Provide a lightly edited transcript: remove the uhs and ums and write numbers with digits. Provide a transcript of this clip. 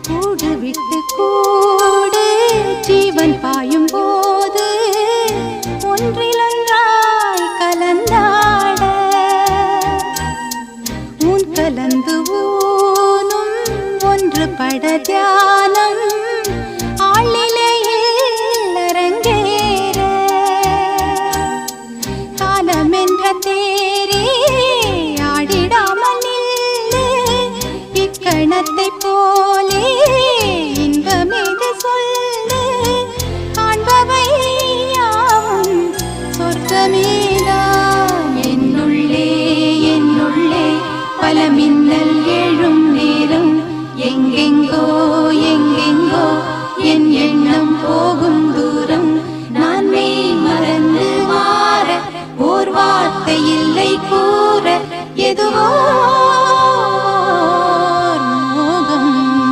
கூடு விட்டு கூடு ஜீவன் பாயும் போது ஒன்றிலொன்றாய் கலந்தாட ஊன் கலந்து ஊனும் ஒன்றுபட தியானம் ஆளிலையில் அரங்கேற காலமென்ற தேரே ஆடிடாமல் நில்லு இக்கணத்தை போலே இன்பமேது சொல்லு காண்பவை யாவும் சொர்க்கமேதான் என்னுள்ளே என்னுள்ளே பல மின்னல் எழும் நேரம் எங்கெங்கோ எங்கெங்கோ என் எண்ணம் போகும் தூரம் நான் மெய் மறந்து மாற ஓர் வார்த்தை இல்லை கூற எதுவோ